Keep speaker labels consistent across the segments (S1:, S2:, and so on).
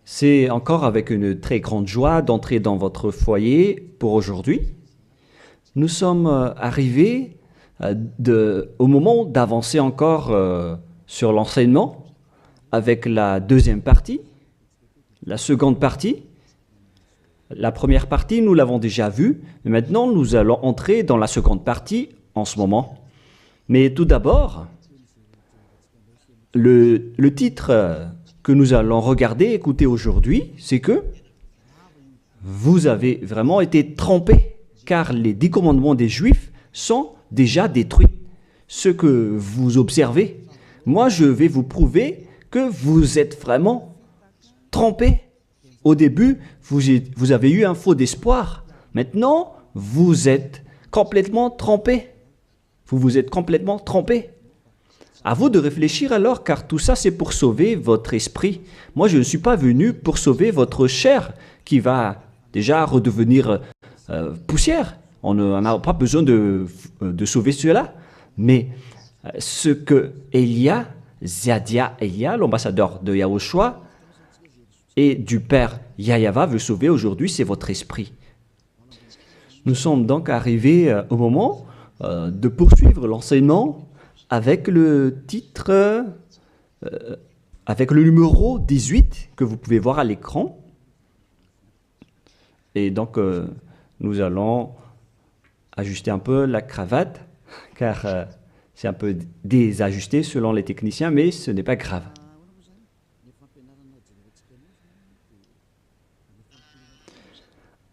S1: C'est encore avec une très grande joie d'entrer dans votre foyer pour aujourd'hui. Nous sommes arrivés au moment d'avancer encore sur l'enseignement avec la deuxième partie, la seconde partie. La première partie, nous l'avons déjà vue, et maintenant nous allons entrer dans la seconde partie en ce moment. Mais tout d'abord, le titre que nous allons regarder, écouter aujourd'hui, c'est que vous avez vraiment été trompés, car les 10 commandements des Juifs sont déjà détruits. Ce que vous observez, moi je vais vous prouver que vous êtes vraiment trompés. Au début, vous avez eu un faux d'espoir. Maintenant, vous êtes complètement trompés. Vous vous êtes complètement trompés. À vous de réfléchir alors, car tout ça c'est pour sauver votre esprit. Moi je ne suis pas venu pour sauver votre chair qui va déjà redevenir poussière. On n'a pas besoin de sauver cela. Mais ce que Zadia Elia, l'ambassadeur de Yahushua et du Père Yahyawa veut sauver aujourd'hui, c'est votre esprit. Nous sommes donc arrivés au moment de poursuivre l'enseignement avec le titre, avec le numéro 18 que vous pouvez voir à l'écran. Et donc, nous allons ajuster un peu la cravate, car c'est un peu désajusté selon les techniciens, mais ce n'est pas grave.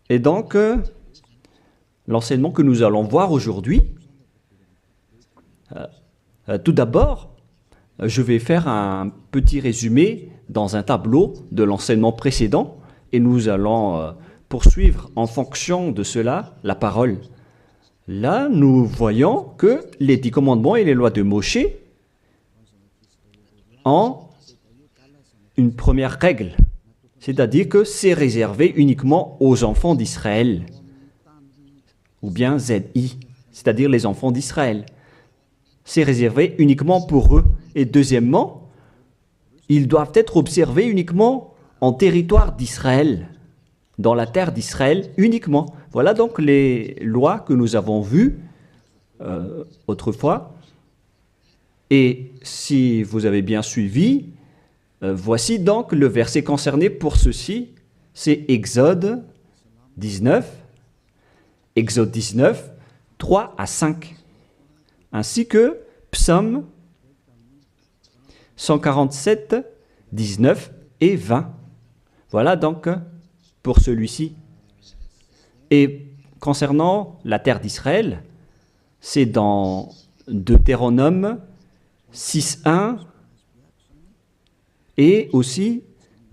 S1: Et donc, l'enseignement que nous allons voir aujourd'hui, tout d'abord, je vais faire un petit résumé dans un tableau de l'enseignement précédent et nous allons poursuivre en fonction de cela la parole. Là, nous voyons que les 10 commandements et les lois de Moshe ont une première règle, c'est-à-dire que c'est réservé uniquement aux enfants d'Israël, ou bien ZI, c'est-à-dire les enfants d'Israël. C'est réservé uniquement pour eux. Et deuxièmement, ils doivent être observés uniquement en territoire d'Israël, dans la terre d'Israël uniquement. Voilà donc les lois que nous avons vues autrefois. Et si vous avez bien suivi, voici donc le verset concerné pour ceci, c'est Exode 19, 3 à 5. Ainsi que Psaume 147, 19 et 20. Voilà donc pour celui-ci. Et concernant la terre d'Israël, c'est dans Deutéronome 6.1 et aussi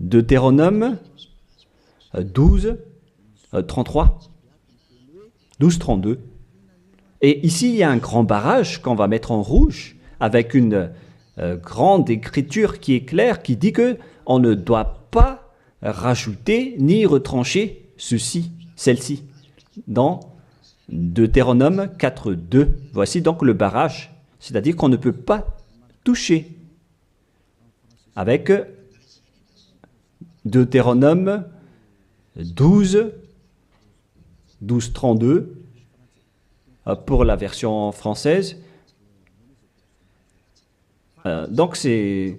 S1: Deutéronome 12.33, 12.32. Et ici, il y a un grand barrage qu'on va mettre en rouge avec une grande écriture qui est claire, qui dit qu'on ne doit pas rajouter ni retrancher celle-ci, dans Deutéronome 4.2. Voici donc le barrage, c'est-à-dire qu'on ne peut pas toucher. Avec Deutéronome 12.32, pour la version française. Donc, ce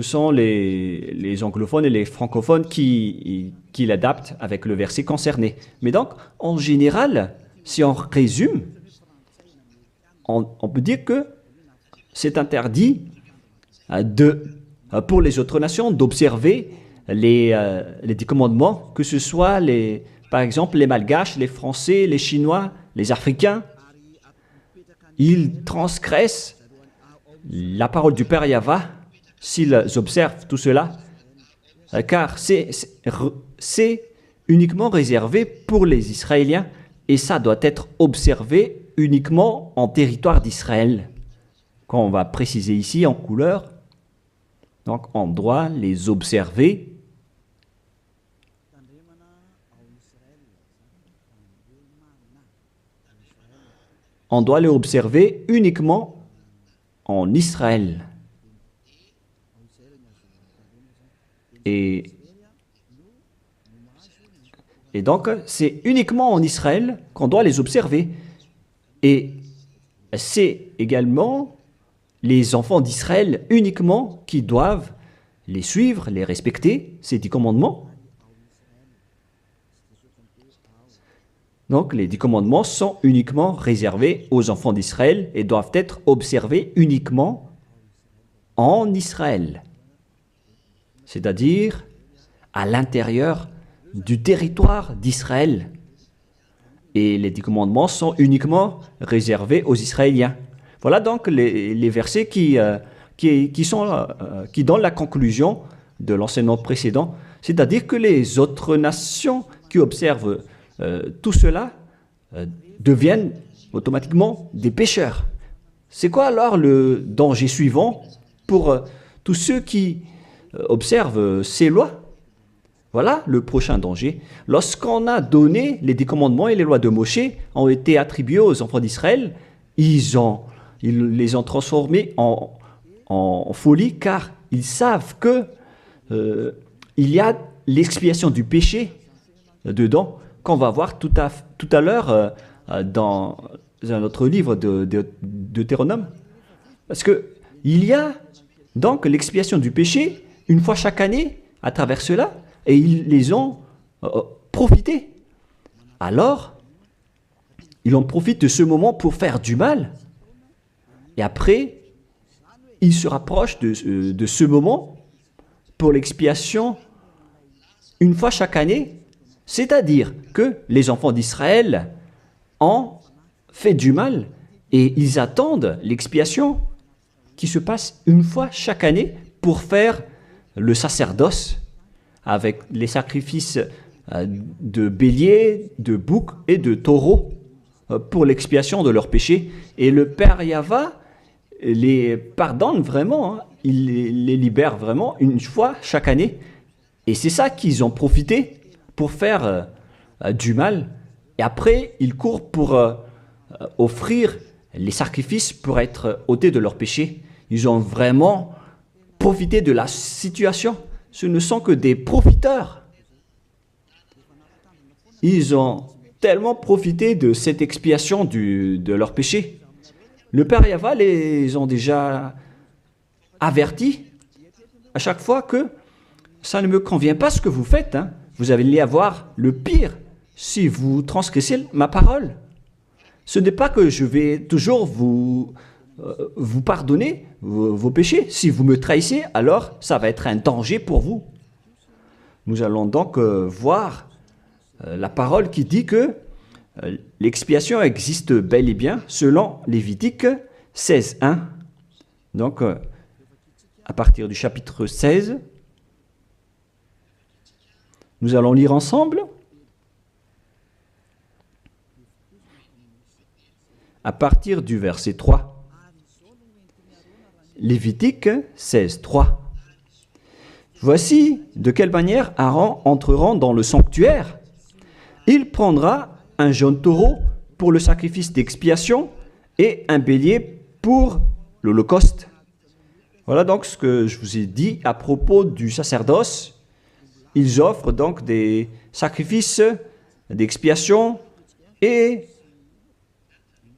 S1: sont les anglophones et les francophones qui l'adaptent avec le verset concerné. Mais donc, en général, si on résume, on peut dire que c'est interdit pour les autres nations d'observer les 10 commandements, que ce soit, par exemple, les Malgaches, les Français, les Chinois, les Africains. Ils transgressent la parole du Père Yahyawa s'ils observent tout cela, car c'est uniquement réservé pour les Israéliens et ça doit être observé uniquement en territoire d'Israël. Quand on va préciser ici en couleur, donc on doit les observer uniquement en Israël. Et, et donc, c'est uniquement en Israël qu'on doit les observer. Et c'est également les enfants d'Israël uniquement qui doivent les suivre, les respecter, ces 10 commandements. Donc, les 10 commandements sont uniquement réservés aux enfants d'Israël et doivent être observés uniquement en Israël, c'est-à-dire à l'intérieur du territoire d'Israël. Et les 10 commandements sont uniquement réservés aux Israéliens. Voilà donc les versets qui donnent la conclusion de l'enseignement précédent, c'est-à-dire que les autres nations qui observent tout cela deviennent automatiquement des pécheurs. C'est quoi alors le danger suivant pour tous ceux qui observent ces lois? Voilà le prochain danger. Lorsqu'on a donné les 10 commandements et les lois de Moshe ont été attribués aux enfants d'Israël, ils les ont transformés en folie car ils savent que il y a l'expiation du péché dedans qu'on va voir tout à l'heure dans un autre livre de Deutéronome. Parce que il y a donc l'expiation du péché une fois chaque année à travers cela. Et ils les ont profité. Alors, ils en profitent de ce moment pour faire du mal. Et après, ils se rapprochent de ce moment pour l'expiation une fois chaque année. C'est-à-dire que les enfants d'Israël ont fait du mal et ils attendent l'expiation qui se passe une fois chaque année pour faire le sacerdoce avec les sacrifices de béliers, de boucs et de taureaux pour l'expiation de leurs péchés. Et le Père Yahva les pardonne vraiment, hein. Il les libère vraiment une fois chaque année. Et c'est ça qu'ils ont profité pour faire du mal. Et après, ils courent pour offrir les sacrifices pour être ôtés de leurs péchés. Ils ont vraiment profité de la situation. Ce ne sont que des profiteurs. Ils ont tellement profité de cette expiation de leur péché. Le Père Yahva les ont déjà avertis à chaque fois que ça ne me convient pas ce que vous faites. Hein. Vous allez avoir le pire si vous transgressez ma parole. Ce n'est pas que je vais toujours vous pardonner vos péchés. Si vous me trahissez, alors ça va être un danger pour vous. Nous allons donc voir la parole qui dit que l'expiation existe bel et bien selon Lévitique 16.1. Donc, à partir du chapitre 16, nous allons lire ensemble. À partir du verset 3. Lévitique 16.3. Voici de quelle manière Aaron entrera dans le sanctuaire. Il prendra un jeune taureau pour le sacrifice d'expiation et un bélier pour l'holocauste. Voilà donc ce que je vous ai dit à propos du sacerdoce. Ils offrent donc des sacrifices d'expiation et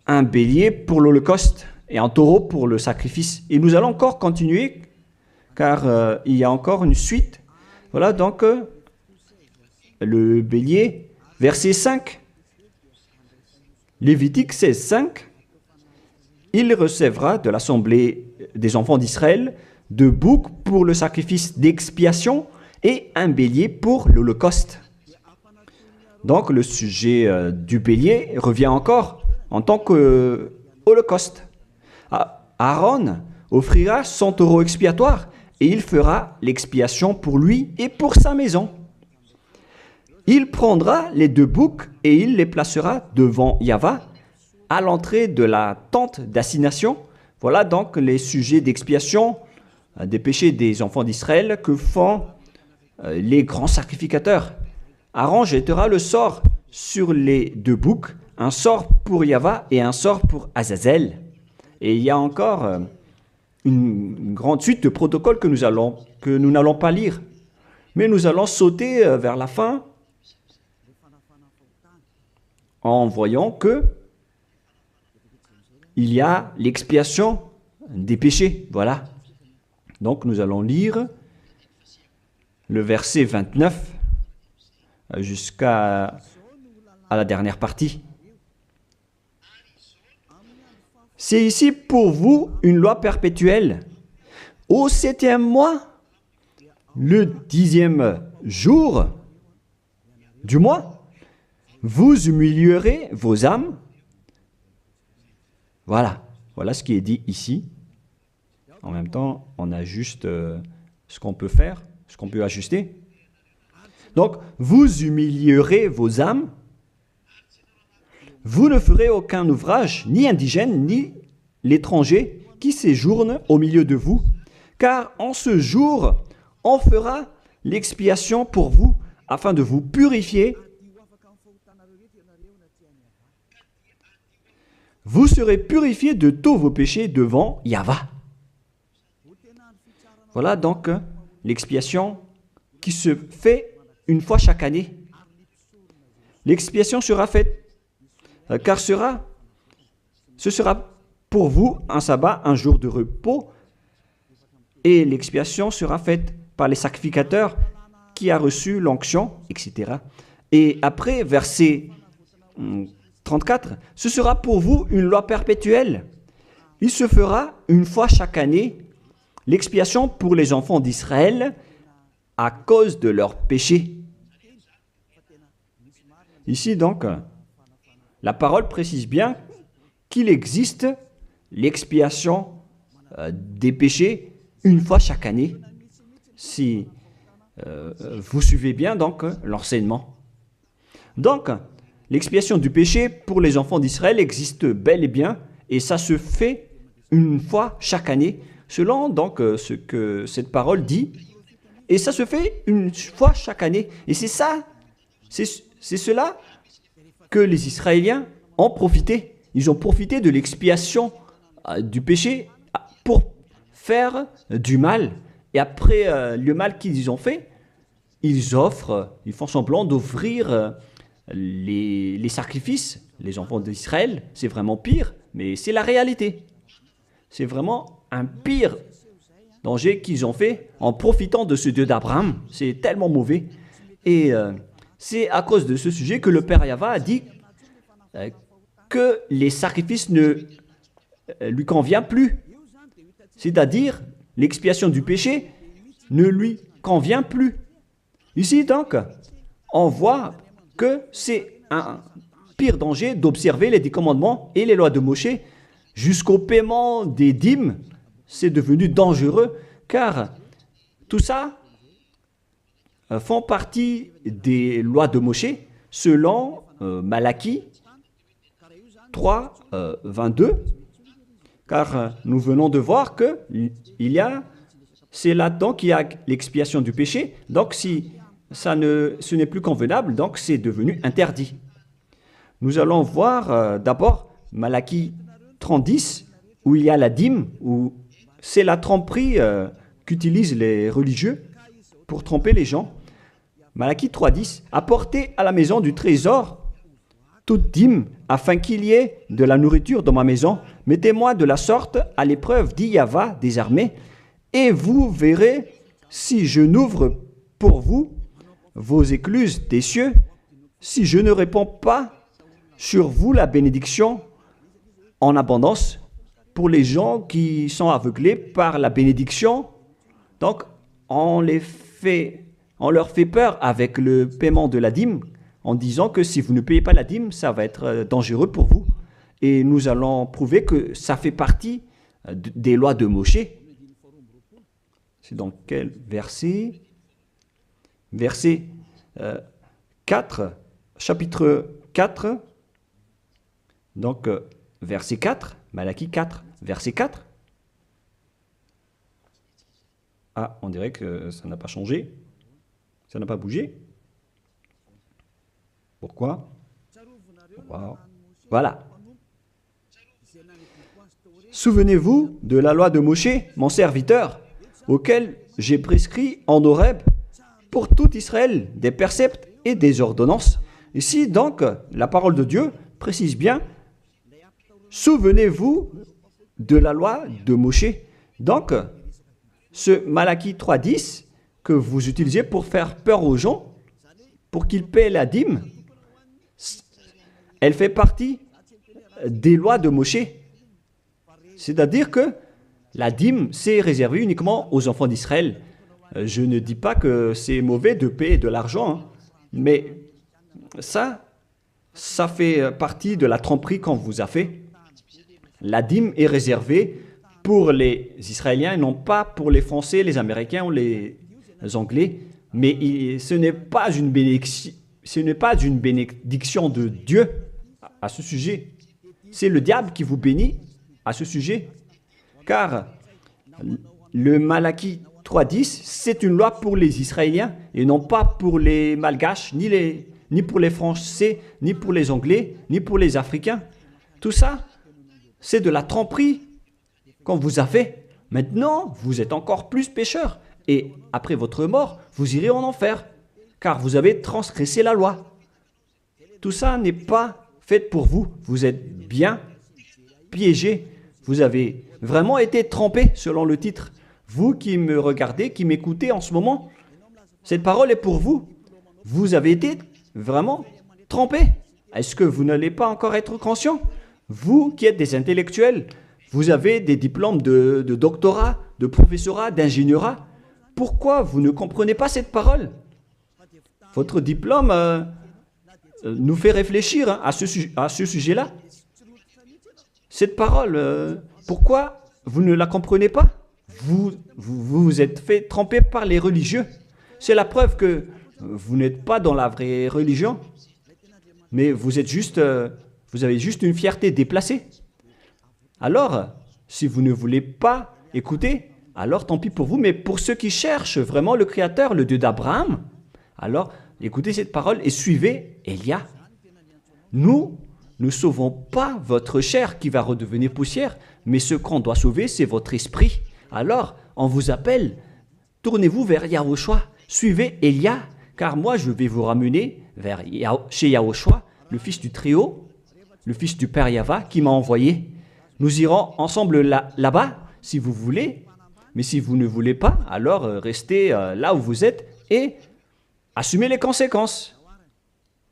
S1: un bélier pour l'holocauste et un taureau pour le sacrifice. Et nous allons encore continuer car il y a encore une suite. Voilà donc le bélier, verset 5. Lévitique 16.5. Il recevra de l'assemblée des enfants d'Israël 2 boucs pour le sacrifice d'expiation et un bélier pour l'holocauste. Donc le sujet du bélier revient encore en tant qu'holocauste. Aaron offrira son taureau expiatoire et il fera l'expiation pour lui et pour sa maison. Il prendra les 2 boucs et il les placera devant Yahva à l'entrée de la tente d'assignation. Voilà donc les sujets d'expiation des péchés des enfants d'Israël que font les grands sacrificateurs. Aaron jettera le sort sur les 2 boucs, un sort pour Yahva et un sort pour Azazel. Et il y a encore une grande suite de protocoles que nous n'allons pas lire. Mais nous allons sauter vers la fin en voyant que il y a l'expiation des péchés. Voilà. Donc nous allons lire le verset 29 jusqu'à la dernière partie. C'est ici pour vous une loi perpétuelle. Au 7e mois, le 10e jour du mois, vous humilierez vos âmes. Voilà, voilà ce qui est dit ici. En même temps, on ajuste ce qu'on peut faire, ce qu'on peut ajuster. Donc, vous humilierez vos âmes. Vous ne ferez aucun ouvrage, ni indigène, ni l'étranger qui séjourne au milieu de vous, car en ce jour, on fera l'expiation pour vous, afin de vous purifier. Vous serez purifiés de tous vos péchés devant Yahva. Voilà donc l'expiation qui se fait une fois chaque année. L'expiation sera faite, car ce sera pour vous un sabbat, un jour de repos, et l'expiation sera faite par les sacrificateurs qui a reçu l'onction, etc. Et après, verset 34, ce sera pour vous une loi perpétuelle. Il se fera une fois chaque année l'expiation pour les enfants d'Israël à cause de leurs péchés. Ici donc, la parole précise bien qu'il existe l'expiation des péchés une fois chaque année. Si vous suivez bien donc l'enseignement. Donc, l'expiation du péché pour les enfants d'Israël existe bel et bien, et ça se fait une fois chaque année, selon donc ce que cette parole dit. Et ça se fait une fois chaque année. Et c'est ça, c'est cela que les Israéliens ont profité. Ils ont profité de l'expiation du péché pour faire du mal. Et après le mal qu'ils ont fait, ils font semblant d'offrir les sacrifices. Les enfants d'Israël, c'est vraiment pire, mais c'est la réalité. C'est vraiment un pire danger qu'ils ont fait en profitant de ce Dieu d'Abraham. C'est tellement mauvais. Et c'est à cause de ce sujet que le Père Yahva a dit que les sacrifices ne lui conviennent plus. C'est-à-dire, l'expiation du péché ne lui convient plus. Ici, donc, on voit que c'est un pire danger d'observer les 10 commandements et les lois de Moshe jusqu'au paiement des dîmes. C'est devenu dangereux car tout ça font partie des lois de Moshe selon Malachie 3, 22. Car nous venons de voir que c'est là-dedans qu'il y a l'expiation du péché. Donc si ce n'est plus convenable, donc c'est devenu interdit. Nous allons voir d'abord Malachie 30:10, où il y a la dîme, où c'est la tromperie qu'utilisent les religieux pour tromper les gens. Malachie 3:10, apportez à la maison du trésor toute dîme, afin qu'il y ait de la nourriture dans ma maison. Mettez-moi de la sorte à l'épreuve, dit Yahva des armées, et vous verrez si je n'ouvre pour vous vos écluses des cieux, si je ne répands pas sur vous la bénédiction en abondance. Pour les gens qui sont aveuglés par la bénédiction, donc on leur fait peur avec le paiement de la dîme, en disant que si vous ne payez pas la dîme, ça va être dangereux pour vous. Et nous allons prouver que ça fait partie des lois de Moshe. C'est dans quel verset? Verset 4, chapitre 4, donc verset 4, Malachie 4, verset 4. Ah, on dirait que ça n'a pas changé, ça n'a pas bougé. Pourquoi? Wow. Voilà. Souvenez-vous de la loi de Moshe, mon serviteur, auquel j'ai prescrit en Horeb pour tout Israël, des préceptes et des ordonnances. Ici, donc, la parole de Dieu précise bien, souvenez-vous de la loi de Moshe. Donc, ce Malachie 3.10 que vous utilisez pour faire peur aux gens, pour qu'ils paient la dîme, elle fait partie des lois de Moshe. C'est-à-dire que la dîme, c'est réservé uniquement aux enfants d'Israël. Je ne dis pas que c'est mauvais de payer de l'argent, hein, mais ça fait partie de la tromperie qu'on vous a fait. La dîme est réservée pour les Israéliens et non pas pour les Français, les Américains ou les Anglais. Mais ce n'est pas une bénédiction de Dieu à ce sujet. C'est le diable qui vous bénit à ce sujet. Car le Malachie 3.10, c'est une loi pour les Israéliens et non pas pour les Malgaches, ni pour les Français, ni pour les Anglais, ni pour les Africains. Tout ça, c'est de la tromperie qu'on vous a fait. Maintenant, vous êtes encore plus pécheurs. Et après votre mort, vous irez en enfer, car vous avez transgressé la loi. Tout ça n'est pas fait pour vous. Vous êtes bien piégés. Vous avez vraiment été trompés, selon le titre. Vous qui me regardez, qui m'écoutez en ce moment, cette parole est pour vous. Vous avez été vraiment trompés. Est-ce que vous n'allez pas encore être conscient? Vous qui êtes des intellectuels, vous avez des diplômes de doctorat, de professorat, d'ingénierat. Pourquoi vous ne comprenez pas cette parole? Votre diplôme nous fait réfléchir à ce sujet-là. Cette parole, pourquoi vous ne la comprenez pas? Vous vous êtes fait tromper par les religieux. C'est la preuve que vous n'êtes pas dans la vraie religion, mais vous avez juste une fierté déplacée. Alors, si vous ne voulez pas écouter, alors tant pis pour vous, mais pour ceux qui cherchent vraiment le Créateur, le Dieu d'Abraham, alors écoutez cette parole et suivez Élia. Nous ne sauvons pas votre chair qui va redevenir poussière, mais ce qu'on doit sauver, c'est votre esprit. Alors, on vous appelle, tournez-vous vers Yahushua, suivez Élia, car moi je vais vous ramener chez Yahushua, le fils du Très-Haut, le fils du Père Yahva qui m'a envoyé. Nous irons ensemble là-bas, si vous voulez, mais si vous ne voulez pas, alors restez là où vous êtes et assumez les conséquences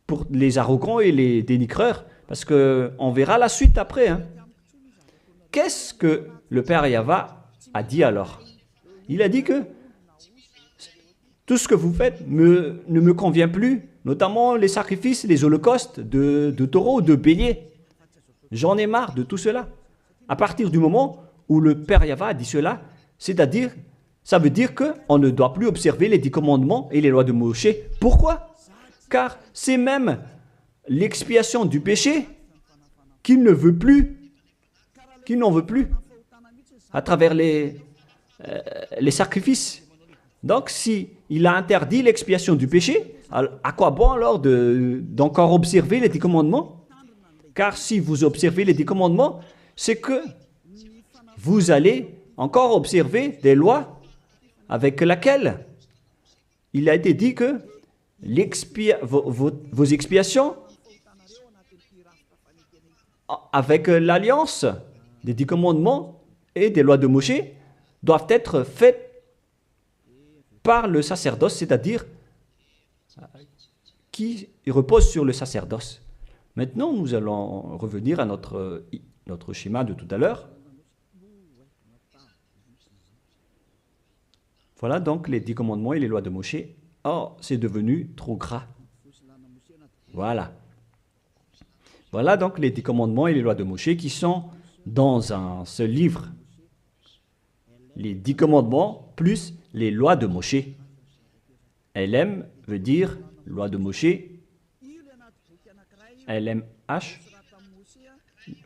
S1: pour les arrogants et les dénigreurs, parce qu'on verra la suite après. Hein. Qu'est-ce que le Père Yahva a dit alors? Il a dit que tout ce que vous faites ne me convient plus, notamment les sacrifices, les holocaustes de taureaux, de béliers. J'en ai marre de tout cela. À partir du moment où le Père Yahva a dit cela, c'est-à-dire, ça veut dire qu'on ne doit plus observer les 10 commandements et les lois de Moshe. Pourquoi? Car c'est même l'expiation du péché qu'il ne veut plus, qu'il n'en veut plus, à travers les sacrifices. Donc, si il a interdit l'expiation du péché, à quoi bon alors d'encore observer les 10 commandements? Car si vous observez les 10 commandements, c'est que vous allez encore observer des lois avec lesquelles il a été dit que vos expiations avec l'alliance des 10 commandements et des lois de Moshe doivent être faites par le sacerdoce, c'est-à-dire qui repose sur le sacerdoce. Maintenant, nous allons revenir à notre schéma de tout à l'heure. Voilà donc les 10 commandements et les lois de Moshe. Oh, c'est devenu trop gras. Voilà. Voilà donc les 10 commandements et les lois de Moshe qui sont dans un seul livre. Les 10 commandements plus les lois de Moshe. LM veut dire loi de Moshe. LMH.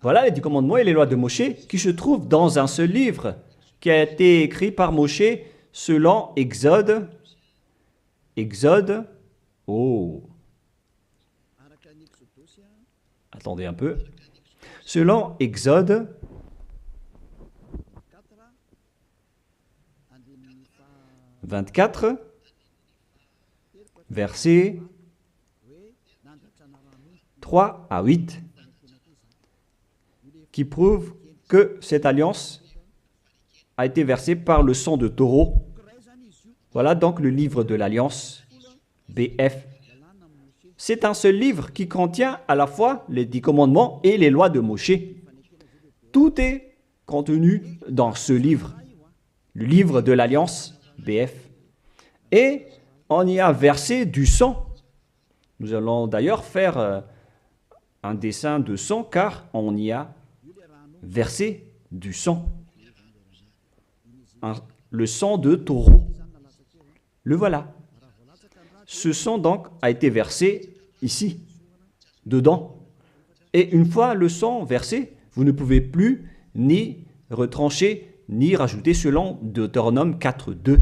S1: Voilà les 10 commandements et les lois de Moshe qui se trouvent dans un seul livre qui a été écrit par Moshe selon Exode. Exode. Oh. Attendez un peu. Selon Exode 24, versets 3 à 8, qui prouvent que cette alliance a été versée par le sang de taureau. Voilà donc le livre de l'Alliance, BF. C'est un seul livre qui contient à la fois les 10 commandements et les lois de Moshe. Tout est contenu dans ce livre, le livre de l'Alliance, BF. Et on y a versé du sang. Nous allons d'ailleurs faire un dessin de sang car on y a versé du sang. Le sang de taureau. Le voilà. Ce sang donc a été versé ici, dedans. Et une fois le sang versé, vous ne pouvez plus ni retrancher, ni rajouter selon Deutéronome 4.2.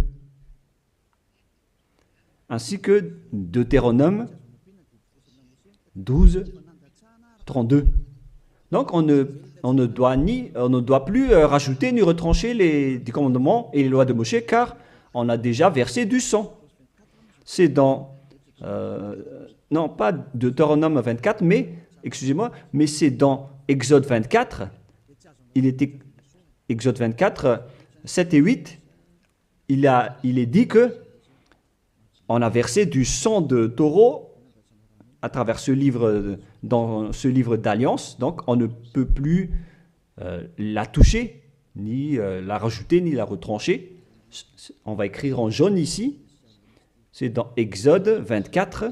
S1: Ainsi que Deutéronome 12.32. Donc on ne doit plus rajouter ni retrancher les commandements et les lois de Moshe car on a déjà versé du sang. C'est dans, non pas Deutéronome 24, mais, excusez-moi, mais c'est dans Exode 24. Il était Exode 24, 7 et 8. Il est dit que on a versé du sang de taureau à travers ce livre, dans ce livre d'alliance. Donc, on ne peut plus la toucher, ni la rajouter, ni la retrancher. On va écrire en jaune ici. C'est dans Exode 24,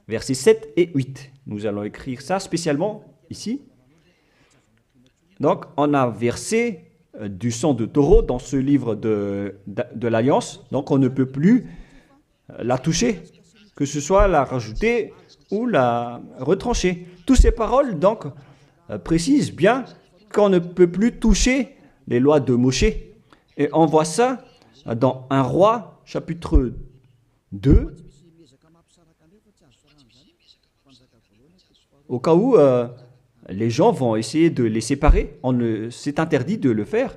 S1: versets 7 et 8. Nous allons écrire ça spécialement ici. Donc, on a versé du sang de taureau dans ce livre de l'Alliance. Donc, on ne peut plus la toucher, que ce soit la rajouter ou la retrancher. Toutes ces paroles, donc, précisent bien qu'on ne peut plus toucher les lois de Moshe. Et on voit ça dans 1 Roi, chapitre 2, au cas où les gens vont essayer de les séparer. C'est interdit de le faire.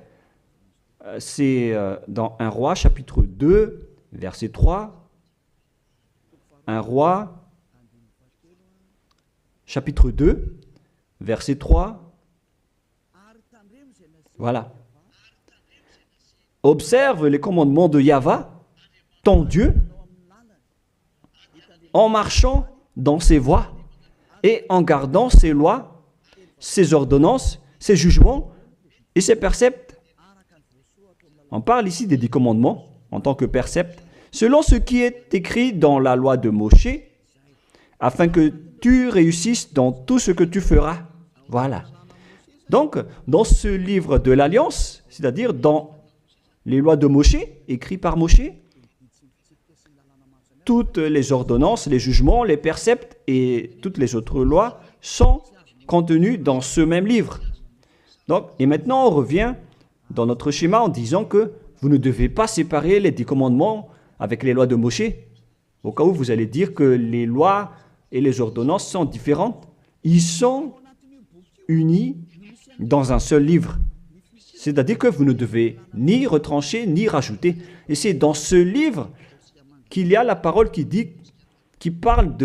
S1: C'est dans 1 Roi, chapitre 2, verset 3. 1 Roi, chapitre 2, verset 3. Voilà. Observe les commandements de Yahvé, ton Dieu, en marchant dans ses voies et en gardant ses lois, ses ordonnances, ses jugements et ses préceptes. On parle ici des 10 commandements en tant que préceptes, selon ce qui est écrit dans la loi de Moshe, afin que tu réussisses dans tout ce que tu feras. Voilà. Donc, dans ce livre de l'Alliance, c'est-à-dire dans les lois de Moshe, écrits par Moshe, toutes les ordonnances, les jugements, les préceptes et toutes les autres lois sont contenues dans ce même livre. Donc, et maintenant, on revient dans notre schéma en disant que vous ne devez pas séparer les 10 commandements avec les lois de Moshe. Au cas où vous allez dire que les lois et les ordonnances sont différentes, ils sont unis dans un seul livre. C'est-à-dire que vous ne devez ni retrancher ni rajouter. Et c'est dans ce livre qu'il y a la parole qui parle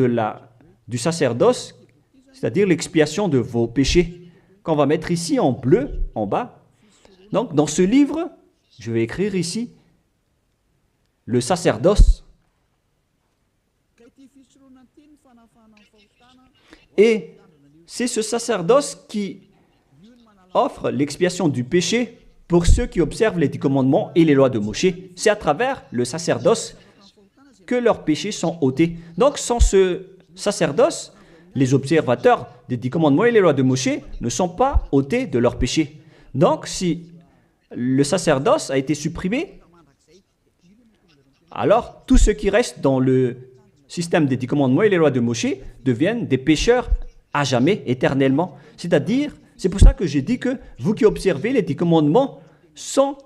S1: du sacerdoce, c'est-à-dire l'expiation de vos péchés, qu'on va mettre ici en bleu, en bas. Donc, dans ce livre, je vais écrire ici le sacerdoce. Et c'est ce sacerdoce qui offre l'expiation du péché pour ceux qui observent les 10 commandements et les lois de Moshe. C'est à travers le sacerdoce que leurs péchés sont ôtés. Donc, sans ce sacerdoce, les observateurs des 10 commandements et les lois de Moshe ne sont pas ôtés de leurs péchés. Donc, si le sacerdoce a été supprimé, alors tout ce qui reste dans le système des 10 commandements et les lois de Moshe deviennent des pécheurs à jamais, éternellement. C'est-à-dire, c'est pour ça que j'ai dit que vous qui observez les 10 commandements sont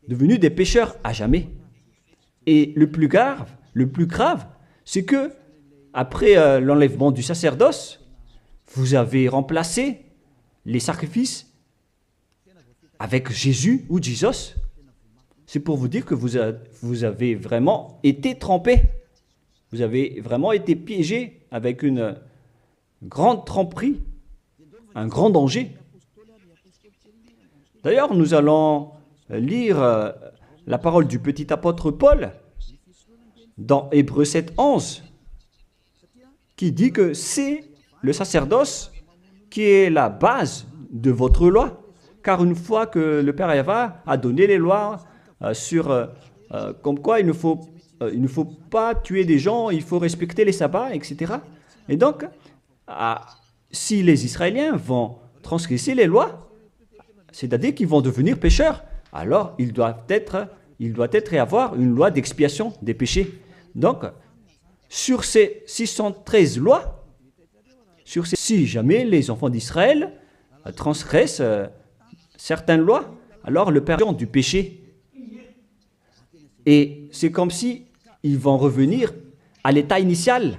S1: devenus des pécheurs à jamais. Et le plus grave, c'est que après l'enlèvement du sacerdoce, vous avez remplacé les sacrifices avec Jésus ou Jesus. C'est pour vous dire que vous avez vraiment été trempés. Vous avez vraiment été piégé avec une grande tromperie, un grand danger. D'ailleurs, nous allons lire la parole du petit apôtre Paul dans Hébreux 7, 11, qui dit que c'est le sacerdoce qui est la base de votre loi. Car une fois que le Père Yahva a donné les lois comme quoi il ne faut pas tuer des gens, il faut respecter les sabbats, etc. Et donc, si les Israéliens vont transgresser les lois, c'est-à-dire qu'ils vont devenir pécheurs, alors il doit être et avoir une loi d'expiation des péchés. Donc, sur ces 613 lois, si jamais les enfants d'Israël transgressent certaines lois, alors le pardon du péché. Et c'est comme si ils vont revenir à l'état initial,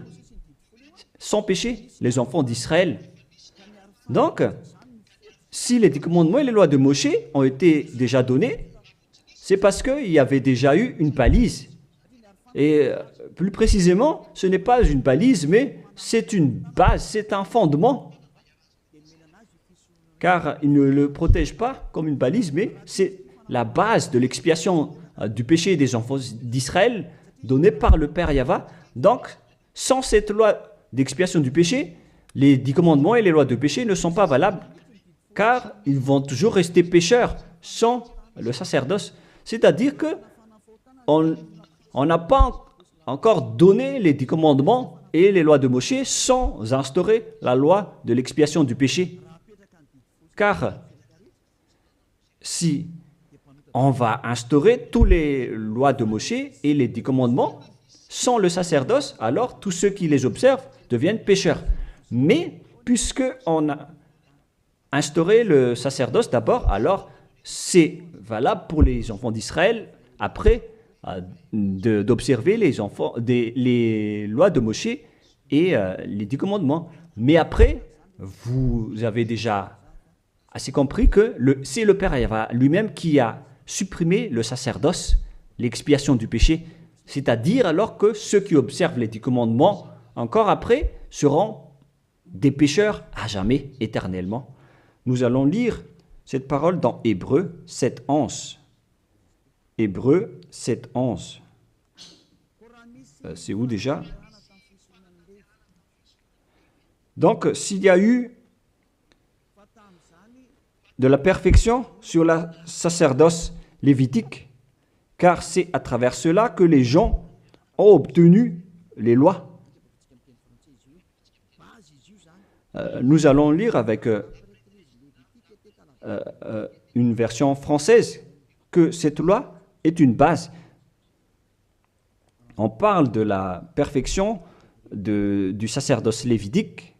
S1: sans péché, les enfants d'Israël. Donc, si les 10 commandements et les lois de Moshe ont été déjà donnés, c'est parce qu'il y avait déjà eu une balise. Et plus précisément, ce n'est pas une balise, mais c'est une base, c'est un fondement. Car il ne le protège pas comme une balise, mais c'est la base de l'expiation du péché des enfants d'Israël donnée par le Père Yahva. Donc, sans cette loi d'expiation du péché, les 10 commandements et les lois de péché ne sont pas valables, car ils vont toujours rester pécheurs sans le sacerdoce. C'est-à-dire que on n'a pas encore donné les 10 commandements et les lois de Moshe sans instaurer la loi de l'expiation du péché. Car si on va instaurer toutes les lois de Moshe et les 10 commandements sans le sacerdoce, alors tous ceux qui les observent deviennent pécheurs. Mais puisque on a instauré le sacerdoce d'abord, alors c'est valable pour les enfants d'Israël après d'observer les lois de Moshe et les 10 commandements. Mais après, vous avez déjà assez compris que c'est le Père Yahva lui-même qui a supprimé le sacerdoce, l'expiation du péché. C'est-à-dire alors que ceux qui observent les 10 commandements, encore après, seront des pécheurs à jamais, éternellement. Nous allons lire cette parole dans Hébreux 7, 11. Hébreux 7, 11. C'est où déjà? Donc, s'il y a eu de la perfection sur la sacerdoce lévitique, car c'est à travers cela que les gens ont obtenu les lois. Nous allons lire avec une version française que cette loi est une base. On parle de la perfection du sacerdoce lévitique.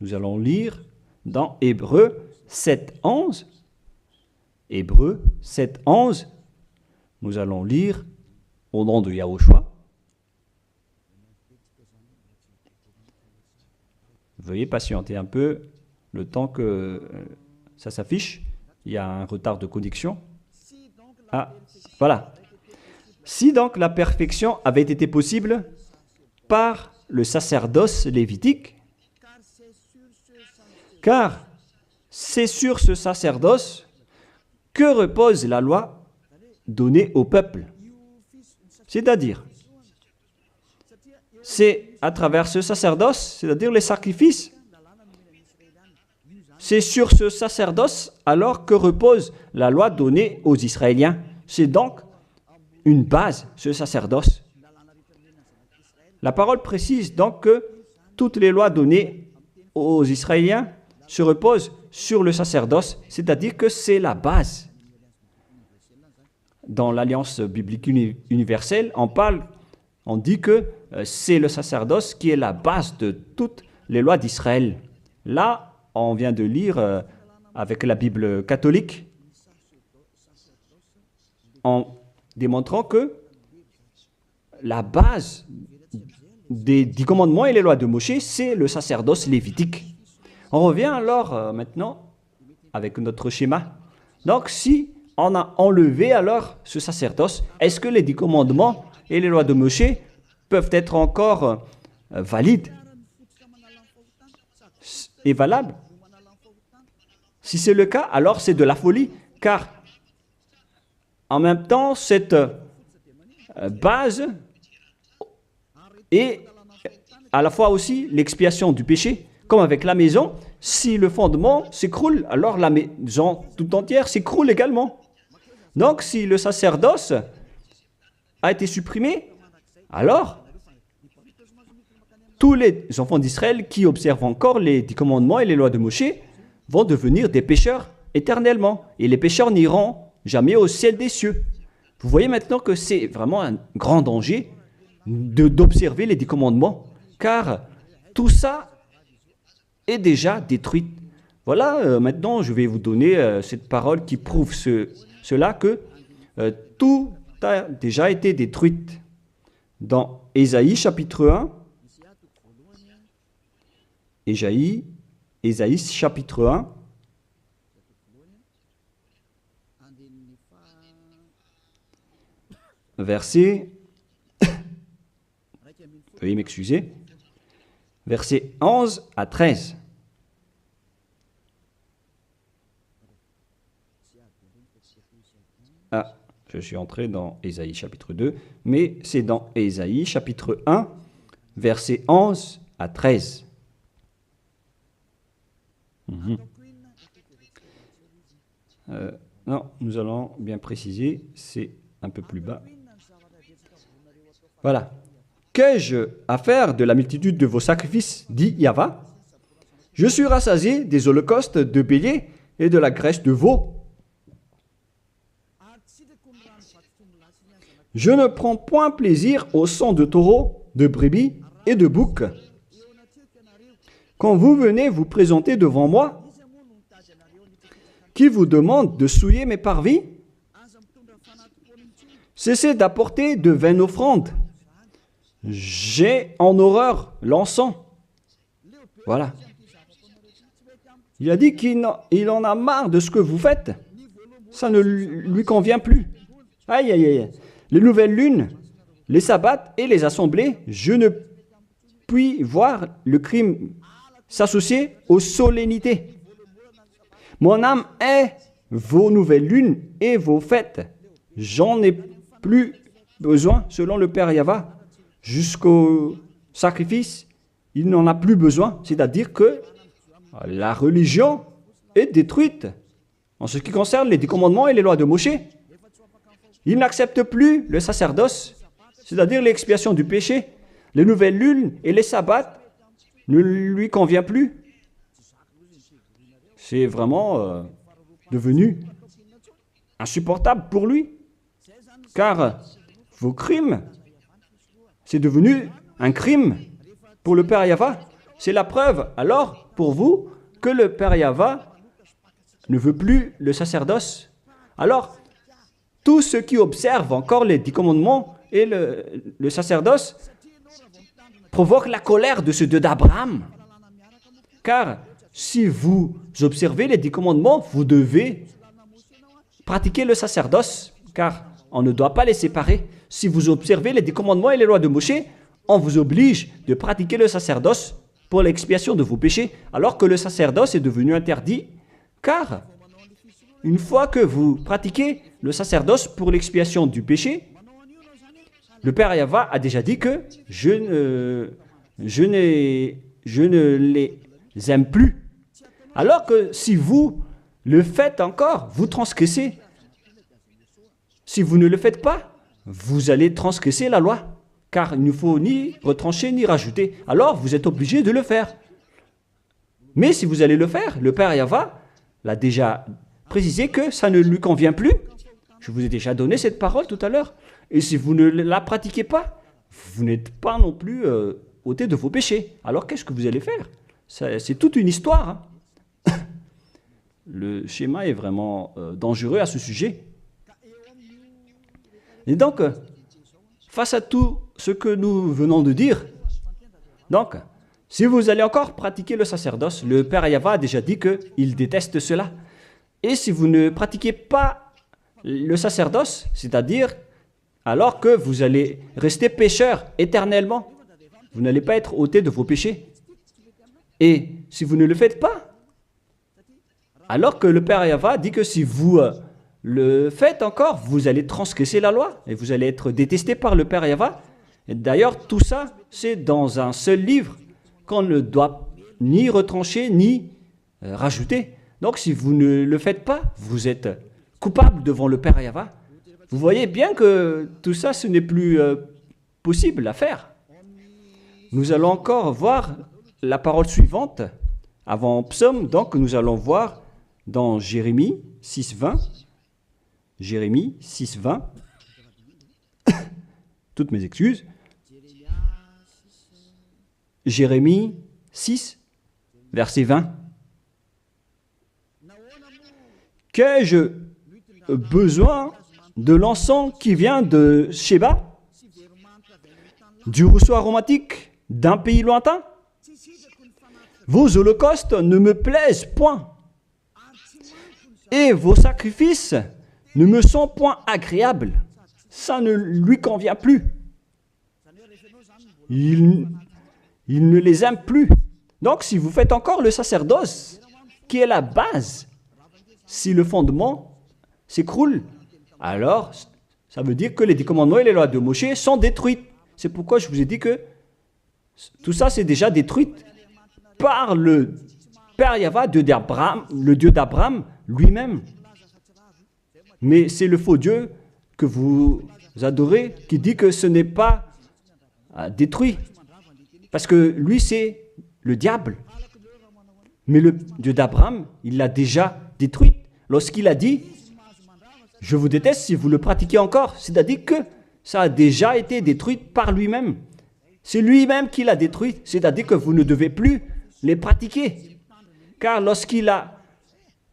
S1: Nous allons lire dans Hébreux 7, 11. Hébreux 7, 11. Nous allons lire au nom de Yahushua. Veuillez patienter un peu le temps que ça s'affiche. Il y a un retard de connexion. Ah, voilà. Si donc la perfection avait été possible par le sacerdoce lévitique, car c'est sur ce sacerdoce que repose la loi donnée au peuple. C'est-à-dire, c'est à travers ce sacerdoce, c'est-à-dire les sacrifices, c'est sur ce sacerdoce alors que repose la loi donnée aux Israéliens. C'est donc une base, ce sacerdoce. La parole précise donc que toutes les lois données aux Israéliens se reposent sur le sacerdoce, c'est-à-dire que c'est la base. Dans l'Alliance biblique universelle, on dit que c'est le sacerdoce qui est la base de toutes les lois d'Israël. Là, on vient de lire avec la Bible catholique, en démontrant que la base des 10 commandements et les lois de Moshe, c'est le sacerdoce lévitique. On revient alors maintenant avec notre schéma. Donc, si on a enlevé alors ce sacerdoce, est-ce que les 10 commandements et les lois de Moshe peuvent être encore valides et valables. Si c'est le cas, alors c'est de la folie, car en même temps, cette base est à la fois aussi l'expiation du péché. Comme avec la maison, si le fondement s'écroule, alors la maison tout entière s'écroule également. Donc, si le sacerdoce a été supprimé, alors tous les enfants d'Israël qui observent encore les 10 commandements et les lois de Moïse vont devenir des pécheurs éternellement. Et les pécheurs n'iront jamais au ciel des cieux. Vous voyez maintenant que c'est vraiment un grand danger d'observer les 10 commandements, car tout ça est déjà détruit. Voilà, maintenant je vais vous donner cette parole qui prouve cela, que tout a déjà été détruit. Dans Ésaïe chapitre 1, Ésaïe chapitre 1, verset, veuillez m'excuser, verset 11 à 13. Ah, je suis entré dans Ésaïe chapitre 2, mais c'est dans Ésaïe chapitre 1, verset 11 à 13. Non, nous allons bien préciser, c'est un peu plus bas. Voilà. Qu'ai-je à faire de la multitude de vos sacrifices, dit Yahvé? Je suis rassasié des holocaustes de béliers et de la graisse de veau. Je ne prends point plaisir au sang de taureau, de brebis et de bouc. Quand vous venez vous présenter devant moi, qui vous demande de souiller mes parvis, cessez d'apporter de vaines offrandes. J'ai en horreur l'encens. Voilà. Il a dit qu'il en a marre de ce que vous faites. Ça ne lui convient plus. Aïe, aïe, aïe. Les nouvelles lunes, les sabbats et les assemblées, je ne puis voir le crime s'associer aux solennités. Mon âme est vos nouvelles lunes et vos fêtes. J'en ai plus besoin, selon le Père Yahvé. Jusqu'au sacrifice, il n'en a plus besoin. C'est-à-dire que la religion est détruite. En ce qui concerne les 10 commandements et les lois de Moïse, il n'accepte plus le sacerdoce, c'est-à-dire l'expiation du péché. Les nouvelles lunes et les sabbats ne lui conviennent plus. C'est vraiment devenu insupportable pour lui, car vos crimes, c'est devenu un crime pour le Père Yahvé. C'est la preuve, alors, pour vous, que le Père Yahvé ne veut plus le sacerdoce. Alors, tous ceux qui observent encore les 10 commandements et le sacerdoce provoquent la colère de ce Dieu d'Abraham. Car si vous observez les 10 commandements, vous devez pratiquer le sacerdoce, car on ne doit pas les séparer. Si vous observez les 10 commandements et les lois de Moïse, on vous oblige de pratiquer le sacerdoce pour l'expiation de vos péchés, alors que le sacerdoce est devenu interdit, car une fois que vous pratiquez le sacerdoce pour l'expiation du péché, le Père Yahvé a déjà dit que je ne les aime plus. Alors que si vous le faites encore, vous transgressez. Si vous ne le faites pas, vous allez transgresser la loi, car il ne faut ni retrancher ni rajouter. Alors vous êtes obligé de le faire. Mais si vous allez le faire, le Père Yahvé l'a déjà précisé que ça ne lui convient plus. Je vous ai déjà donné cette parole tout à l'heure. Et si vous ne la pratiquez pas, vous n'êtes pas non plus ôté de vos péchés. Alors qu'est-ce que vous allez faire? C'est toute une histoire. Hein. Le schéma est vraiment dangereux à ce sujet. Et donc, face à tout ce que nous venons de dire, donc, si vous allez encore pratiquer le sacerdoce, le Père Yahvé a déjà dit qu'il déteste cela. Et si vous ne pratiquez pas le sacerdoce, c'est-à-dire alors que vous allez rester pécheur éternellement. Vous n'allez pas être ôté de vos péchés. Et si vous ne le faites pas, alors que le Père Yahva dit que si vous le faites encore, vous allez transgresser la loi et vous allez être détesté par le Père Yahva. Et d'ailleurs, tout ça, c'est dans un seul livre qu'on ne doit ni retrancher ni rajouter. Donc, si vous ne le faites pas, vous êtes coupable devant le Père Yahva. Vous voyez bien que tout ça, ce n'est plus possible à faire. Nous allons encore voir la parole suivante avant Psaume. Donc, nous allons voir dans Jérémie 6.20. Jérémie 6.20. Toutes mes excuses. Jérémie 6, verset 20. Qu'ai-je besoin de l'encens qui vient de Sheba, du rousseau aromatique d'un pays lointain? Vos holocaustes ne me plaisent point, et vos sacrifices ne me sont point agréables. Ça ne lui convient plus. Il ne les aime plus. Donc, si vous faites encore le sacerdoce, qui est la base, si le fondement s'écroule, alors ça veut dire que les 10 commandements et les lois de Moshe sont détruites. C'est pourquoi je vous ai dit que tout ça, c'est déjà détruit par le Père Yahva, le Dieu d'Abraham lui-même. Mais c'est le faux Dieu que vous adorez qui dit que ce n'est pas détruit. Parce que lui, c'est le diable. Mais le Dieu d'Abraham, il l'a déjà détruit. Lorsqu'il a dit, je vous déteste si vous le pratiquez encore. C'est-à-dire que ça a déjà été détruit par lui-même. C'est lui-même qui l'a détruit. C'est-à-dire que vous ne devez plus les pratiquer. Car lorsqu'il a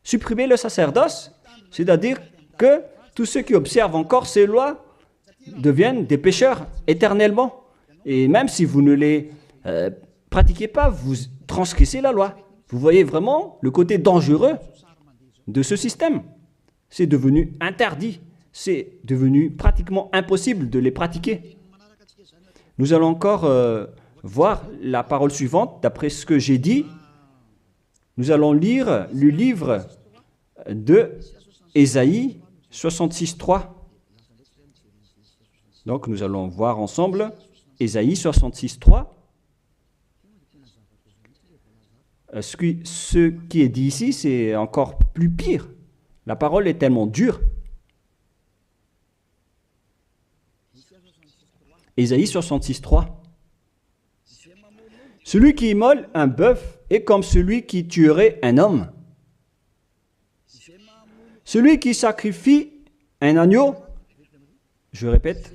S1: supprimé le sacerdoce, c'est-à-dire que tous ceux qui observent encore ces lois deviennent des pécheurs éternellement. Et même si vous ne les pratiquez pas, vous transgressez la loi. Vous voyez vraiment le côté dangereux de ce système. C'est devenu interdit. C'est devenu pratiquement impossible de les pratiquer. Nous allons encore voir la parole suivante. D'après ce que j'ai dit, nous allons lire le livre de Ésaïe 66.3. Donc nous allons voir ensemble Ésaïe 66.3. Ce qui est dit ici, c'est encore plus pire. La parole est tellement dure. Ésaïe 66.3. Celui qui immole un bœuf est comme celui qui tuerait un homme. Celui qui sacrifie un agneau, je répète,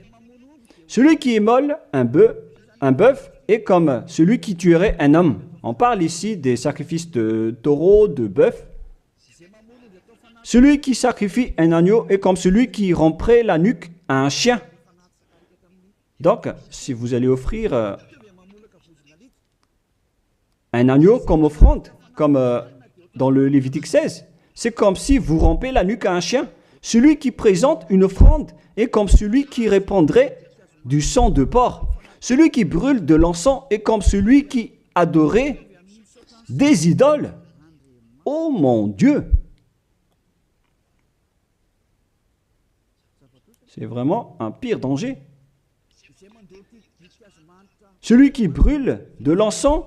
S1: celui qui immole un bœuf est comme celui qui tuerait un homme. On parle ici des sacrifices de taureau, de bœuf. Celui qui sacrifie un agneau est comme celui qui romprait la nuque à un chien. Donc, si vous allez offrir un agneau comme offrande, comme dans le Lévitique 16, c'est comme si vous rompez la nuque à un chien. Celui qui présente une offrande est comme celui qui répandrait du sang de porc. Celui qui brûle de l'encens est comme celui qui adorait des idoles. Oh mon Dieu! C'est vraiment un pire danger. Celui qui brûle de l'encens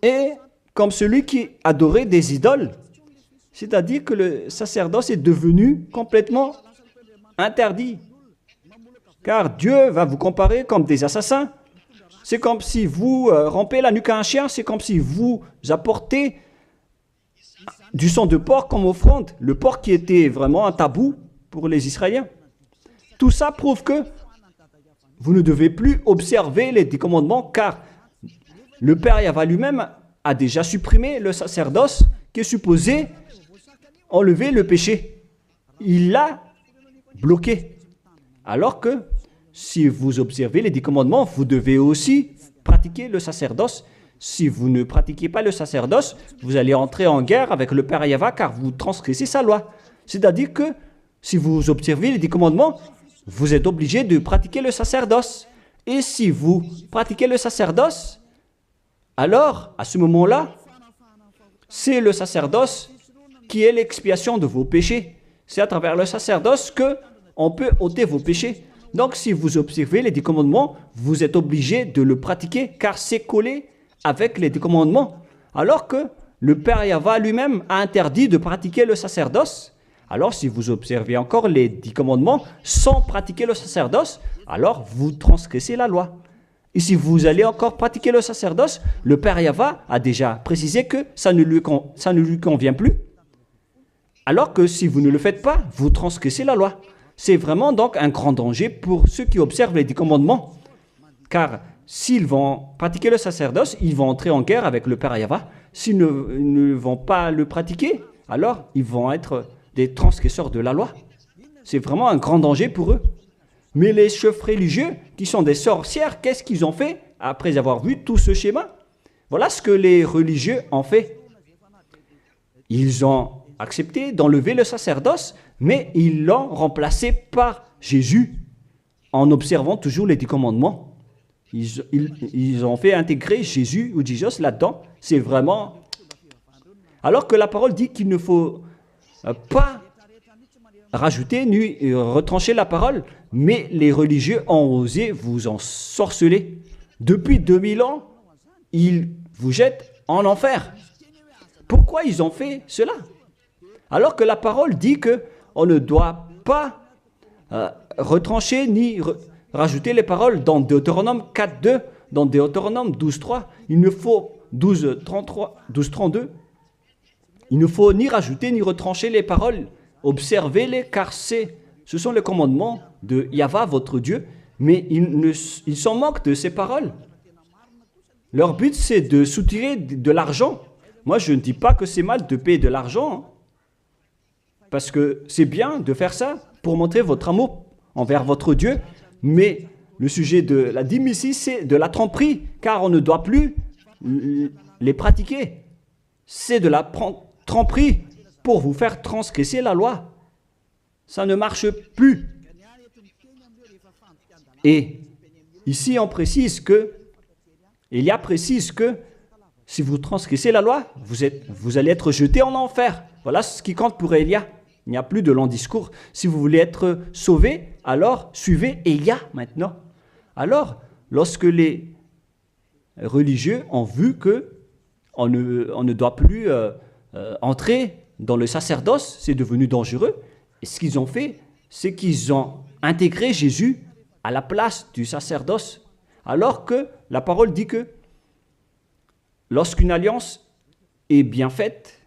S1: est comme celui qui adorait des idoles. C'est-à-dire que le sacerdoce est devenu complètement interdit. Car Dieu va vous comparer comme des assassins. C'est comme si vous rompez la nuque à un chien, c'est comme si vous apportez du sang de porc comme offrande. Le porc qui était vraiment un tabou pour les Israéliens. Tout ça prouve que vous ne devez plus observer les 10 commandements car le Père Yahva lui-même a déjà supprimé le sacerdoce qui est supposé enlever le péché. Il l'a bloqué. Alors que si vous observez les 10 commandements, vous devez aussi pratiquer le sacerdoce. Si vous ne pratiquez pas le sacerdoce, vous allez entrer en guerre avec le Père Yahva car vous transgressez sa loi. C'est-à-dire que si vous observez les 10 commandements, vous êtes obligé de pratiquer le sacerdoce. Et si vous pratiquez le sacerdoce, alors, à ce moment-là, c'est le sacerdoce qui est l'expiation de vos péchés. C'est à travers le sacerdoce qu'on peut ôter vos péchés. Donc, si vous observez les 10 commandements, vous êtes obligé de le pratiquer car c'est collé avec les 10 commandements. Alors que le Père Yahva lui-même a interdit de pratiquer le sacerdoce. Alors, si vous observez encore les 10 commandements sans pratiquer le sacerdoce, alors vous transgressez la loi. Et si vous allez encore pratiquer le sacerdoce, le Père Yahva a déjà précisé que ça ne lui convient plus. Alors que si vous ne le faites pas, vous transgressez la loi. C'est vraiment donc un grand danger pour ceux qui observent les 10 commandements. Car s'ils vont pratiquer le sacerdoce, ils vont entrer en guerre avec le Père Yahva. S'ils ne vont pas le pratiquer, alors ils vont être des transgresseurs de la loi. C'est vraiment un grand danger pour eux. Mais les chefs religieux, qui sont des sorcières, qu'est-ce qu'ils ont fait après avoir vu tout ce schéma? Voilà ce que les religieux ont fait. Ils ont accepté d'enlever le sacerdoce, mais ils l'ont remplacé par Jésus, en observant toujours les 10 commandements. Ils ont fait intégrer Jésus ou Jesus là-dedans. C'est vraiment... Alors que la parole dit qu'il ne faut pas rajouter ni retrancher la parole, mais les religieux ont osé vous ensorceler. Depuis 2000 ans, ils vous jettent en enfer. Pourquoi ils ont fait cela? Alors que la parole dit qu'on ne doit pas retrancher ni rajouter les paroles dans Deutéronome 4.2, dans Deutéronome 12.3, il ne faut 12.32, il ne faut ni rajouter ni retrancher les paroles. Observez-les car ce sont les commandements de Yahva, votre Dieu, mais ils s'en moquent de ces paroles. Leur but, c'est de soutirer de l'argent. Moi, je ne dis pas que c'est mal de payer de l'argent, hein, parce que c'est bien de faire ça pour montrer votre amour envers votre Dieu, mais le sujet de la dîme ici, c'est de la tromperie, car on ne doit plus les pratiquer. C'est de la tromperie pour vous faire transgresser la loi. Ça ne marche plus. Et ici, on précise que, Élia précise que si vous transgressez la loi, vous allez être jeté en enfer. Voilà ce qui compte pour Élia. Il n'y a plus de long discours. Si vous voulez être sauvé, alors suivez Élia maintenant. Alors, lorsque les religieux ont vu qu'on ne doit plus entrer dans le sacerdoce, c'est devenu dangereux. Et ce qu'ils ont fait, c'est qu'ils ont intégré Jésus à la place du sacerdoce. Alors que la parole dit que lorsqu'une alliance est bien faite,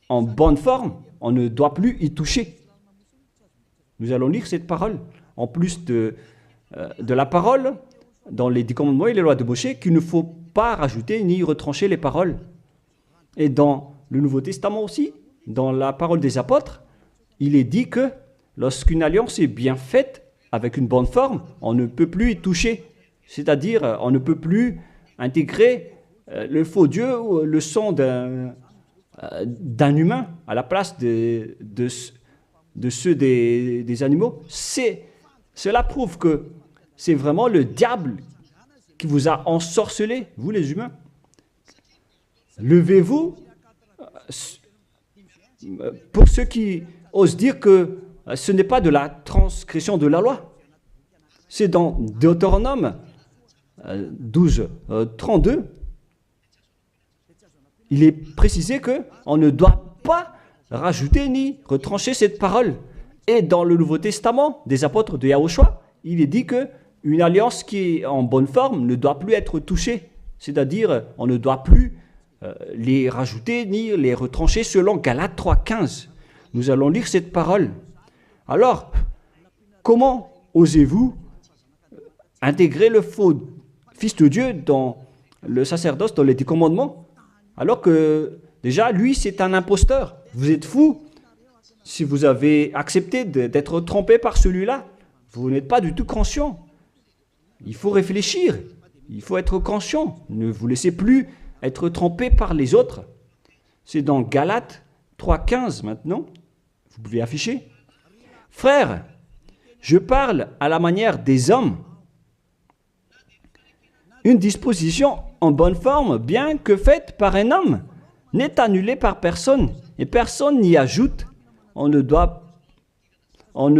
S1: en bonne forme, on ne doit plus y toucher. Nous allons lire cette parole. En plus de la parole, dans les 10 commandements et les lois de Moïse, qu'il ne faut pas rajouter ni retrancher les paroles. Et dans le Nouveau Testament aussi, dans la parole des apôtres, il est dit que lorsqu'une alliance est bien faite, avec une bonne forme, on ne peut plus y toucher. C'est-à-dire, on ne peut plus intégrer le faux Dieu ou le sang d'un humain à la place de ceux des animaux. Cela prouve que c'est vraiment le diable qui vous a ensorcelé, vous les humains. Levez-vous. Pour ceux qui osent dire que ce n'est pas de la transgression de la loi. C'est dans Deutéronome 12.32. Il est précisé qu'on ne doit pas rajouter ni retrancher cette parole. Et dans le Nouveau Testament des apôtres de Yahushua, il est dit qu'une alliance qui est en bonne forme ne doit plus être touchée. C'est-à-dire, on ne doit plus les rajouter ni les retrancher selon Galates 3.15. Nous allons lire cette parole. Alors, comment osez-vous intégrer le faux Fils de Dieu dans le sacerdoce, dans les 10 commandements, alors que déjà, lui, c'est un imposteur. Vous êtes fou. Si vous avez accepté d'être trompé par celui-là, vous n'êtes pas du tout conscient. Il faut réfléchir. Il faut être conscient. Ne vous laissez plus être trompé par les autres. C'est dans Galates 3.15 maintenant. Vous pouvez afficher. Frères, Je parle à la manière des hommes. Une disposition en bonne forme, bien que faite par un homme, n'est annulée par personne et personne n'y ajoute. On ne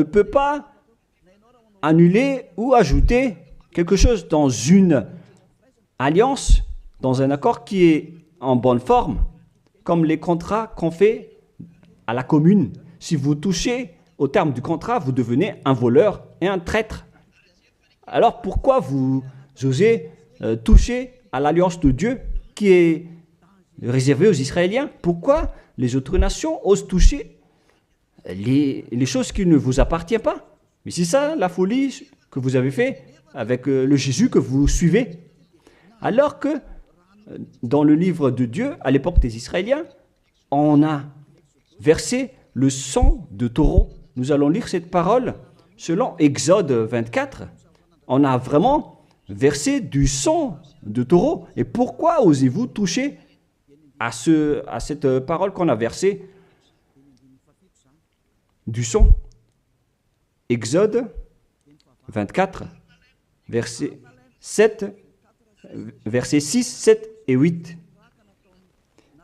S1: peut pas annuler ou ajouter quelque chose dans une alliance, dans un accord qui est en bonne forme, comme les contrats qu'on fait à la commune. Si vous touchez au terme du contrat, vous devenez un voleur et un traître. Alors pourquoi vous osez toucher à l'alliance de Dieu qui est réservée aux Israéliens? Pourquoi les autres nations osent toucher les choses qui ne vous appartiennent pas? Mais c'est ça la folie que vous avez fait avec le Jésus que vous suivez. Alors que dans le livre de Dieu, à l'époque des Israéliens, on a versé le sang de taureau. Nous allons lire cette parole selon Exode 24. On a vraiment versé du sang de taureau. Et pourquoi osez-vous toucher à cette parole qu'on a versée du sang? Exode 24, versets 6, 7 et 8.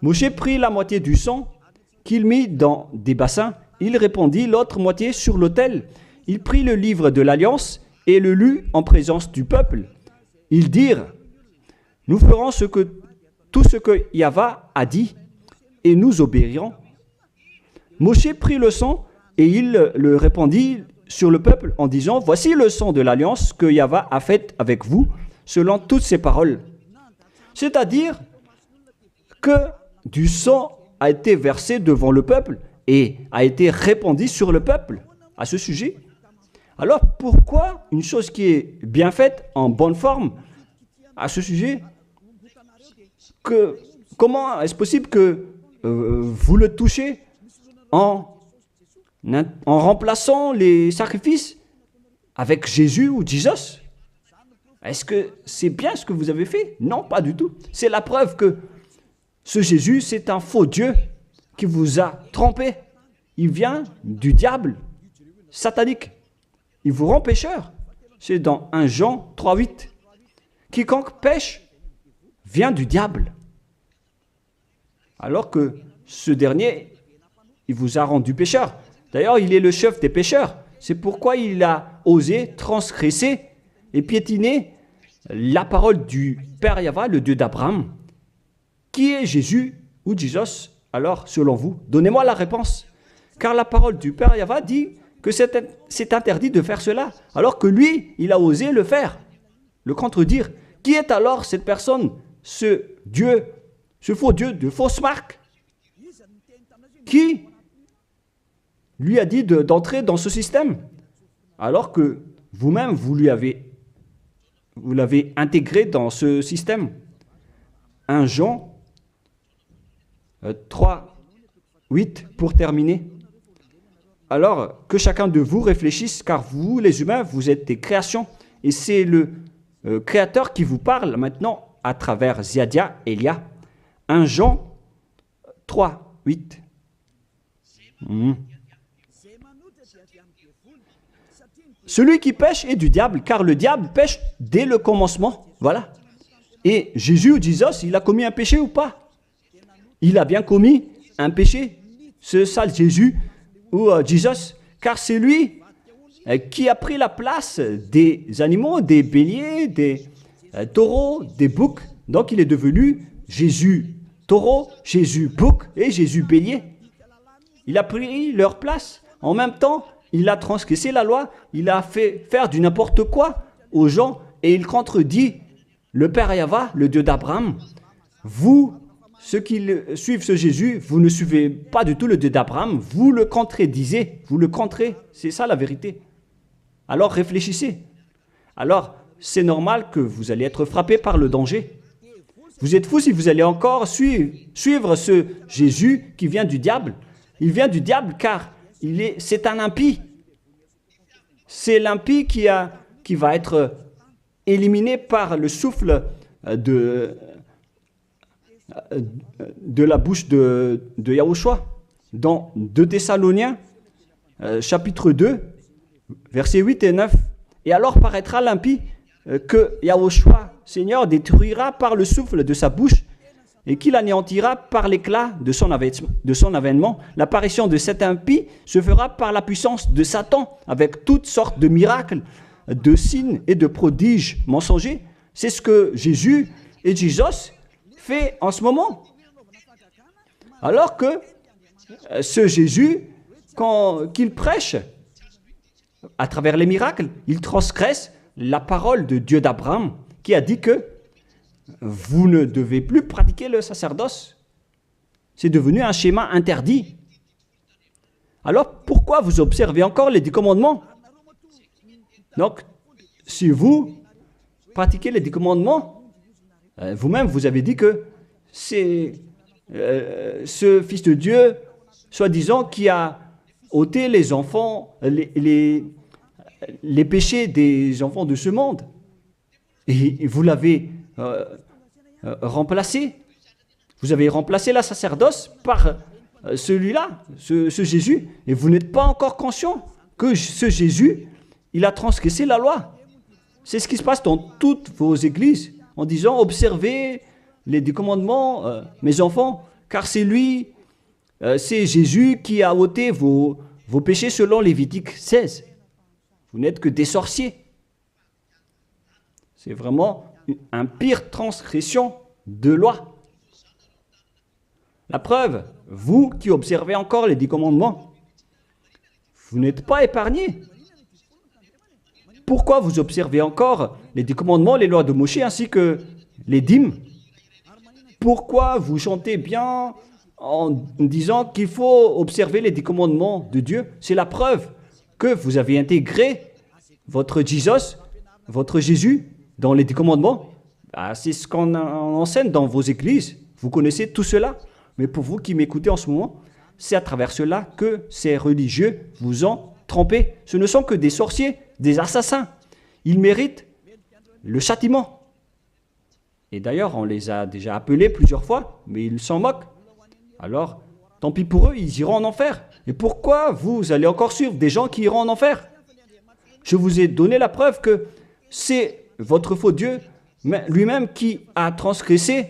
S1: Moshe prit la moitié du sang qu'il mit dans des bassins. Il répandit l'autre moitié sur l'autel. Il prit le livre de l'Alliance et le lut en présence du peuple. Ils dirent, « Nous ferons tout ce que Yahvé a dit, et nous obéirons. » Moshe prit le sang et il le répandit sur le peuple en disant, « Voici le sang de l'Alliance que Yahvé a faite avec vous, selon toutes ces paroles. » C'est-à-dire que du sang a été versé devant le peuple et a été répandu sur le peuple à ce sujet. Alors pourquoi une chose qui est bien faite, en bonne forme, à ce sujet, comment est-ce possible que vous le touchez en remplaçant les sacrifices avec Jésus ou Jesus? Est-ce que c'est bien ce que vous avez fait? Non, pas du tout. C'est la preuve que ce Jésus, c'est un faux Dieu qui vous a trompé. Il vient du diable satanique. Il vous rend pécheur. C'est dans 1 Jean 3,8. Quiconque pêche vient du diable. Alors que ce dernier, il vous a rendu pécheur. D'ailleurs, il est le chef des pécheurs. C'est pourquoi il a osé transgresser et piétiner la parole du Père Yahvé, le Dieu d'Abraham. Qui est Jésus ou Jesus? Alors, selon vous, donnez-moi la réponse. Car la parole du Père Yahvé dit que c'est interdit de faire cela, alors que lui, il a osé le faire, le contredire. Qui est alors cette personne, ce Dieu, ce faux Dieu de fausse marque, qui lui a dit d'entrer dans ce système, alors que vous-même, vous l'avez intégré dans ce système. 1 Jean 3, 8, pour terminer. Alors, que chacun de vous réfléchisse, car vous, les humains, vous êtes des créations. Et c'est le Créateur qui vous parle maintenant à travers Ziadia Elia. 1 Jean 3, 8. Celui qui pêche est du diable, car le diable pêche dès le commencement. Voilà. Et Jésus ou Jesus, il a commis un péché ou pas? Il a bien commis un péché, ce sale Jésus ou Jesus, car c'est lui qui a pris la place des animaux, des béliers, des taureaux, des boucs. Donc il est devenu Jésus taureau, Jésus bouc et Jésus bélier. Il a pris leur place. En même temps, il a transgressé la loi, il a fait faire du n'importe quoi aux gens et il contredit le Père Yahvé, le Dieu d'Abraham. Vous, ceux qui suivent ce Jésus, vous ne suivez pas du tout le Dieu d'Abraham, vous le contredisez, vous le contrez, c'est ça la vérité. Alors réfléchissez. Alors, c'est normal que vous allez être frappé par le danger. Vous êtes fous si vous allez encore suivre ce Jésus qui vient du diable. Il vient du diable car c'est un impie. C'est l'impie qui va être éliminé par le souffle de la bouche de Yahushua. Dans 2 Thessaloniens, chapitre 2, versets 8 et 9. Et alors paraîtra l'impie que Yahushua, Seigneur, détruira par le souffle de sa bouche et qu'il anéantira par l'éclat de son avènement. L'apparition de cet impie se fera par la puissance de Satan, avec toutes sortes de miracles, de signes et de prodiges mensongers. C'est ce que Jésus et Jésus fait en ce moment. Alors que ce Jésus, qu'il prêche à travers les miracles, il transgresse la parole de Dieu d'Abraham, qui a dit que vous ne devez plus pratiquer le sacerdoce. C'est devenu un schéma interdit. Alors, pourquoi vous observez encore les 10 commandements? Donc, si vous pratiquez les 10 commandements, vous-même, vous avez dit que c'est ce Fils de Dieu, soi-disant, qui a ôté les enfants, les péchés des enfants de ce monde. Et vous l'avez remplacé. Vous avez remplacé la sacerdoce par celui-là, ce Jésus. Et vous n'êtes pas encore conscient que ce Jésus, il a transgressé la loi. C'est ce qui se passe dans toutes vos églises, en disant, observez les 10 commandements, mes enfants, car c'est lui, c'est Jésus qui a ôté vos péchés selon Lévitique 16. Vous n'êtes que des sorciers. C'est vraiment une pire transgression de loi. La preuve, vous qui observez encore les 10 commandements, vous n'êtes pas épargnés. Pourquoi vous observez encore les 10 commandements, les lois de Moïse ainsi que les dîmes? Pourquoi vous chantez bien en disant qu'il faut observer les 10 commandements de Dieu? C'est la preuve que vous avez intégré votre Jésus, votre Jésus, dans les 10 commandements. C'est ce qu'on enseigne dans vos églises. Vous connaissez tout cela. Mais pour vous qui m'écoutez en ce moment, c'est à travers cela que ces religieux vous ont trompé. Ce ne sont que des sorciers, des assassins. Ils méritent le châtiment. Et d'ailleurs, on les a déjà appelés plusieurs fois, mais ils s'en moquent. Alors, tant pis pour eux, ils iront en enfer. Et pourquoi vous allez encore suivre des gens qui iront en enfer? Je vous ai donné la preuve que c'est votre faux Dieu lui-même qui a transgressé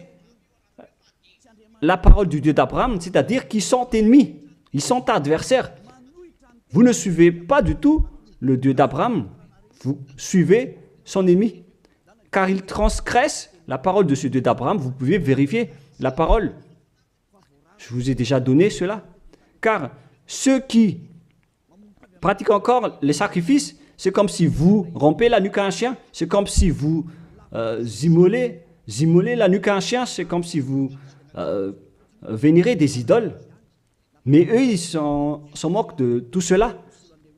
S1: la parole du Dieu d'Abraham, c'est-à-dire qu'ils sont ennemis, ils sont adversaires. Vous ne suivez pas du tout le Dieu d'Abraham, vous suivez son ennemi, car il transgresse la parole de ce Dieu d'Abraham. Vous pouvez vérifier la parole. Je vous ai déjà donné cela. Car ceux qui pratiquent encore les sacrifices, c'est comme si vous rompez la nuque à un chien, c'est comme si vous immolez la nuque à un chien, c'est comme si vous vénérez des idoles. Mais eux, ils s'en moquent de tout cela.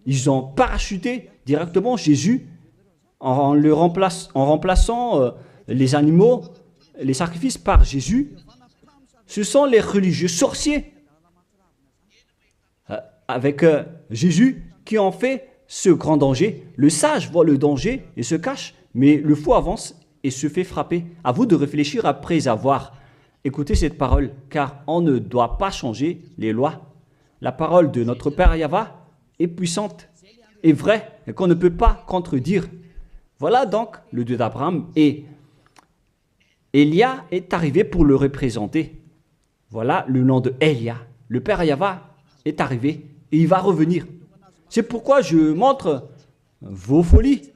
S1: Ils ont parachuté directement Jésus en remplaçant les animaux, les sacrifices par Jésus. Ce sont les religieux sorciers avec Jésus qui ont fait ce grand danger. Le sage voit le danger et se cache, mais le fou avance et se fait frapper. À vous de réfléchir après avoir écouté cette parole, car on ne doit pas changer les lois. La parole de notre Père Yahva est puissante et vraie et qu'on ne peut pas contredire. Voilà donc le Dieu d'Abraham, et Élia est arrivé pour le représenter. Voilà le nom de Élia. Le Père Yahva est arrivé et il va revenir. C'est pourquoi je montre vos folies.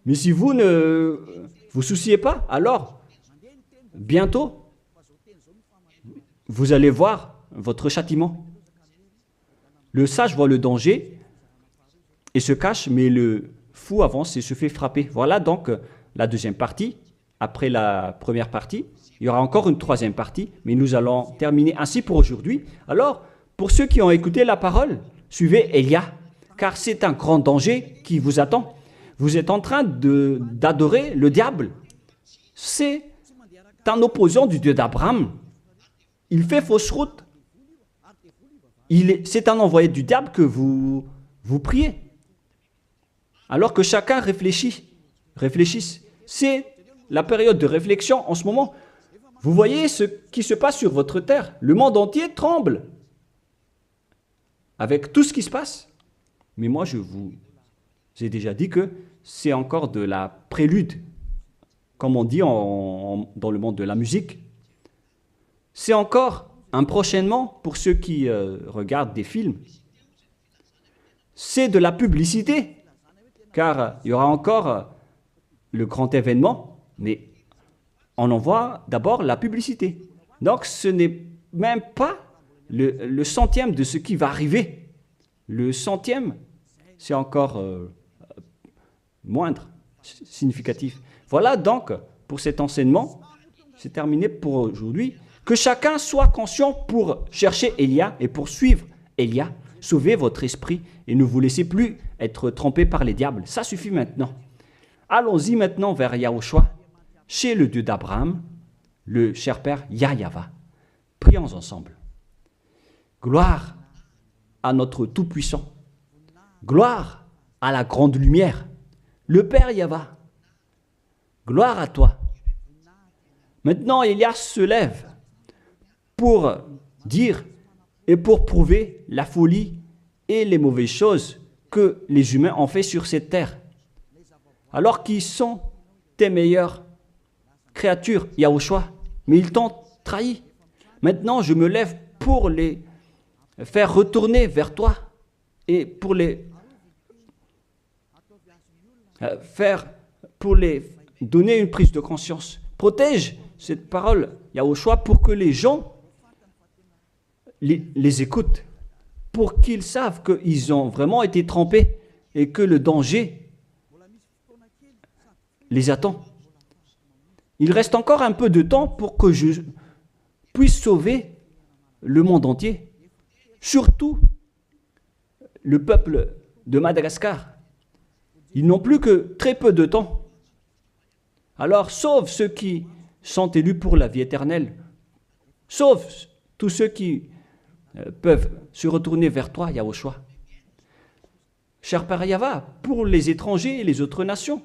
S1: Mais si vous ne vous souciez pas, alors bientôt vous allez voir votre châtiment. Le sage voit le danger et se cache, mais le fou avance et se fait frapper. Voilà donc la deuxième partie. Après la première partie, il y aura encore une troisième partie, mais nous allons terminer ainsi pour aujourd'hui. Alors, pour ceux qui ont écouté la parole, suivez Élia, car c'est un grand danger qui vous attend. Vous êtes en train d'adorer le diable. C'est un opposant du Dieu d'Abraham. Il fait fausse route. C'est un envoyé du diable que vous priez. Alors que chacun réfléchisse. C'est la période de réflexion en ce moment. Vous voyez ce qui se passe sur votre terre. Le monde entier tremble avec tout ce qui se passe. Mais moi, je vous ai déjà dit que c'est encore de la prélude, comme on dit dans le monde de la musique. C'est encore un prochainement pour ceux qui regardent des films. C'est de la publicité, car il y aura encore le grand événement, mais on en voit d'abord la publicité. Donc ce n'est même pas le centième de ce qui va arriver. Le centième, c'est encore moindre, significatif. Voilà donc pour cet enseignement, c'est terminé pour aujourd'hui. Que chacun soit conscient pour chercher Élia et pour suivre Élia. Sauvez votre esprit et ne vous laissez plus être trompé par les diables. Ça suffit maintenant. Allons-y maintenant vers Yahushua, chez le Dieu d'Abraham, le cher Père Yahweh. Prions ensemble. Gloire à notre Tout-Puissant. Gloire à la grande lumière, le Père Yahweh. Gloire à toi. Maintenant, Élia se lève pour dire et pour prouver la folie et les mauvaises choses que les humains ont fait sur cette terre. Alors qu'ils sont tes meilleures créatures, Yahushua, mais ils t'ont trahi. Maintenant, je me lève pour les faire retourner vers toi et pour les donner une prise de conscience. Protège cette parole, Yahushua, pour que les gens les écoutent, pour qu'ils savent qu'ils ont vraiment été trempés et que le danger les attend. Il reste encore un peu de temps pour que je puisse sauver le monde entier, surtout le peuple de Madagascar. Ils n'ont plus que très peu de temps. Alors sauve ceux qui sont élus pour la vie éternelle. Sauve tous ceux qui peuvent se retourner vers toi, Yahushua. Cher Père Yahweh, pour les étrangers et les autres nations,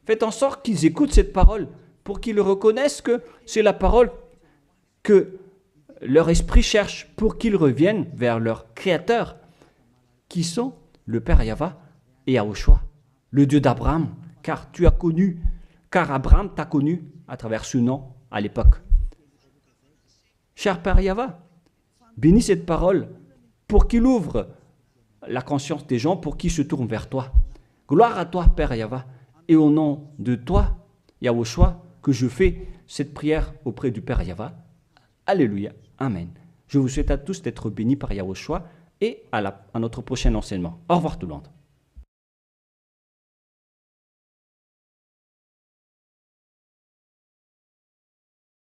S1: faites en sorte qu'ils écoutent cette parole, pour qu'ils reconnaissent que c'est la parole que leur esprit cherche, pour qu'ils reviennent vers leur Créateur, qui sont le Père Yahweh et Yahushua, le Dieu d'Abraham, car Abraham t'a connu à travers ce nom à l'époque. Cher Père Yahweh, bénis cette parole pour qu'il ouvre la conscience des gens, pour qu'ils se tournent vers toi. Gloire à toi, Père Yahweh, et au nom de toi, Yahushua, que je fais cette prière auprès du Père Yahweh. Alléluia. Amen. Je vous souhaite à tous d'être bénis par Yahushua et à notre prochain enseignement. Au revoir tout le monde.